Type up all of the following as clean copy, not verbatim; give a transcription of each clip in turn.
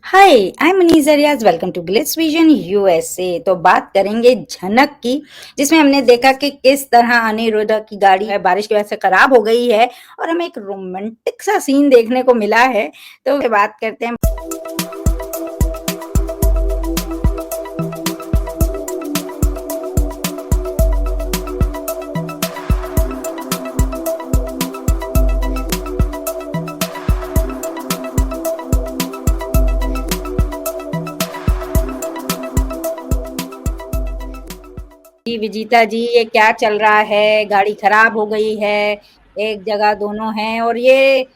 Hi, I am Manish Riyaz. Welcome to Glitz Vision USA. तो बात करेंगे झनक की, जिसमें हमने देखा कि किस तरह अनिरुद्ध की गाड़ी है बारिश की वजह से खराब हो गई है और हमें एक रोमांटिक सा सीन देखने को मिला है। तो बात करते हैं। जी विजीता जी, ये क्या चल रहा है? गाड़ी खराब हो गई है, एक जगह दोनों हैं और ये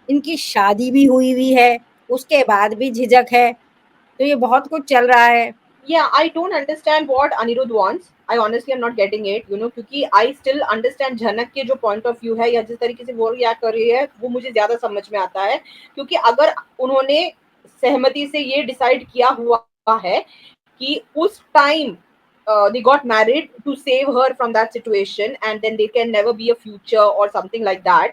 इनकी शादी भी हुई है, उसके बाद भी झिझक है। तो ये बहुत कुछ चल रहा है। Yeah, I don't understand what Anirudh wants. I honestly am not getting it, क्योंकि I still understand झनक के जो पॉइंट ऑफ व्यू है या जिस तरीके से वो रिएक्ट कर रही है वो मुझे ज्यादा समझ में आता है। क्योंकि अगर उन्होंने सहमति से ये डिसाइड किया हुआ है कि उस time they got married to save her from that situation and then they can never be a future or something like that.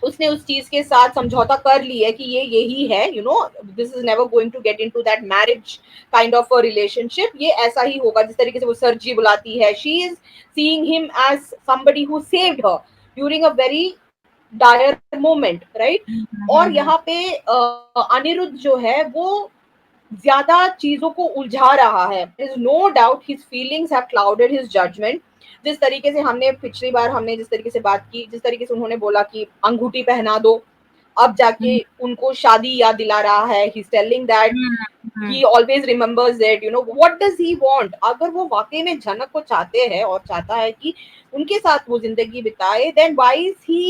उसने उस चीज के साथ समझौता कर ली है कि ये यही है, this is never going to get into that marriage kind of a relationship. ये ऐसा ही होगा जिस तरीके से वो सर जी बुलाती है। She is seeing him as somebody who saved her during a very dire moment, right. और यहाँ पे अनिरुद्ध जो है वो ज्यादा चीजों को उलझा रहा है। Is no doubt his feelings have clouded his judgement. जिस तरीके से हमने पिछली बार हमने जिस तरीके से बात की, जिस तरीके से उन्होंने बोला कि अंगूठी पहना दो, अब जाके हम्म, उनको शादी याद दिला रहा है। He is telling that hmm, he hmm. always remembers it, what does he want। अगर वो वाकई में जनक को चाहते हैं और चाहता है कि उनके साथ वो जिंदगी बिताए, then why is he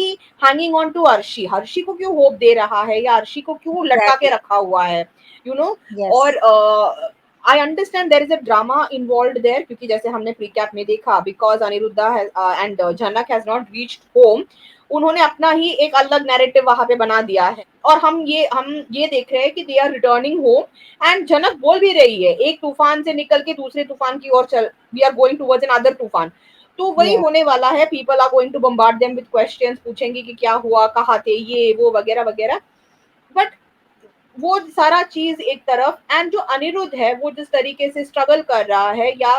hanging on to Arshi? Harshi को क्यों होप दे रहा है या अर्शी को क्यों लटका के एग्जैक्टली। रखा हुआ है, यू नो यस। और I understand there is a drama involve there, क्योंकि जैसे हमने प्रीकैप में देखा, because Aniruddha and Janak has not reached home, उन्होंने अपना ही एक अलग नैरेटिव वहां पे बना दिया है। और हम ये देख रहे हैं कि they are returning home and Janak बोल भी रही है, एक तूफान से निकल के दूसरे तूफान की ओर चल, we are going towards an other toofan. तो वही या होने वाला है। People are going to bombard them with questions, पूछेंगे कि क्या हुआ, कहाँ थे ये वो वगैरह वगैरह। बट वो सारा चीज एक तरफ, एंड जो अनिरुद्ध है वो जिस तरीके से स्ट्रगल कर रहा है, या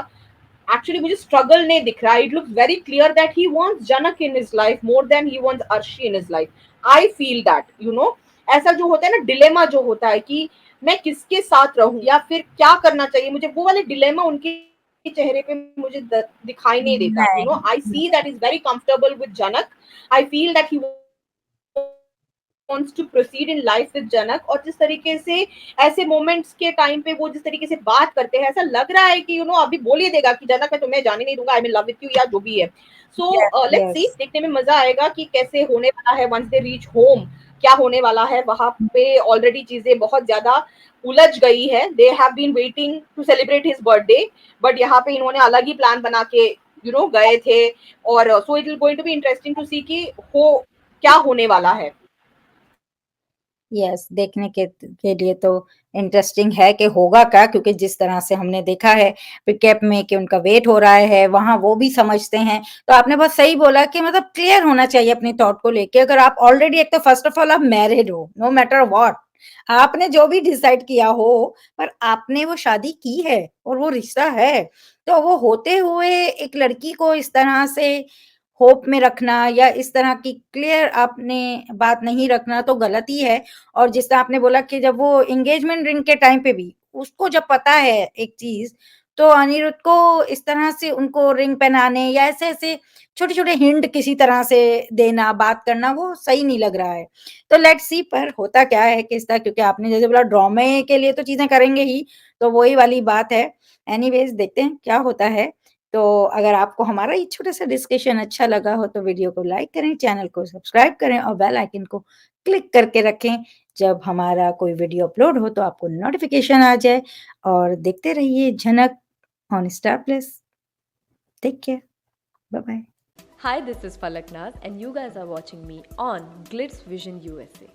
एक्चुअली मुझे स्ट्रगल नहीं दिख रहा, it looks very clear that he wants Janak in his life more than he wants Arshi in his life. I feel that, ऐसा जो होता है ना, डिलेमा जो होता है कि मैं किसके साथ रहूं या फिर क्या करना चाहिए मुझे, वो वाले डिलेमा उनके चेहरे पे मुझे दिखाई नहीं देता। आई नहीं। See that is very comfortable with Janak. I feel that he wants to proceed in life with जनक। और जिस तरीके से ऐसे मोमेंट्स के टाइम पे वो जिस तरीके से बात करते हैं, ऐसा लग रहा है कि अभी बोल ही देगा कि जनक मैं तुम्हें जाने नहीं दूंगा, I am in love with you या जो भी है। Yes, so let's yes. See, देखने में मजा आएगा कि कैसे होने वाला है वंस दे रीच होम। क्या होने वाला है वहां पे? ऑलरेडी चीजें बहुत ज्यादा उलझ गई है। They have been waiting to celebrate his birthday, but यहाँ पे इन्होंने अलग ही प्लान बना के गए थे। और so it will going to be interesting to see कि हो क्या होने वाला है। यस, देखने के लिए तो इंटरेस्टिंग है कि होगा क्या, क्योंकि जिस तरह से हमने देखा है पिकअप में कि उनका वेट हो रहा है, वहां वो भी समझते हैं। तो आपने बहुत सही बोला कि मतलब क्लियर होना चाहिए अपनी थॉट को लेके। अगर आप ऑलरेडी, एक तो फर्स्ट ऑफ ऑल आप मैरिड हो, नो मैटर व्हाट, आपने जो भी डिसाइड किया हो, पर आपने वो शादी की है और वो रिश्ता है। तो वो होते हुए एक लड़की को इस तरह से होप में रखना या इस तरह की क्लियर आपने बात नहीं रखना तो गलत ही है। और जिस तरह आपने बोला कि जब वो एंगेजमेंट रिंग के टाइम पे भी उसको जब पता है एक चीज, तो अनिरुद्ध को इस तरह से उनको रिंग पहनाने या ऐसे ऐसे छोटे छोटे हिंट किसी तरह से देना, बात करना, वो सही नहीं लग रहा है। तो लेट्स सी पर होता क्या है किस तरह, क्योंकि आपने जैसे बोला ड्रामे के लिए तो चीजें करेंगे ही, तो वही वाली बात है। एनीवेज, देखते हैं क्या होता है। तो अगर आपको हमारा ये छोटा-सा डिस्कशन अच्छा लगा हो तो वीडियो को लाइक करें, चैनल को सब्सक्राइब करें और बेल आइकन को क्लिक करके रखें। जब हमारा कोई वीडियो अपलोड हो तो आपको नोटिफ़िकेशन आ जाए। और देखते रहिए Jhanak on Star Plus. Take care. Bye bye. Hi, this is Falak Naz, and you guys are watching me on Glitz Vision USA.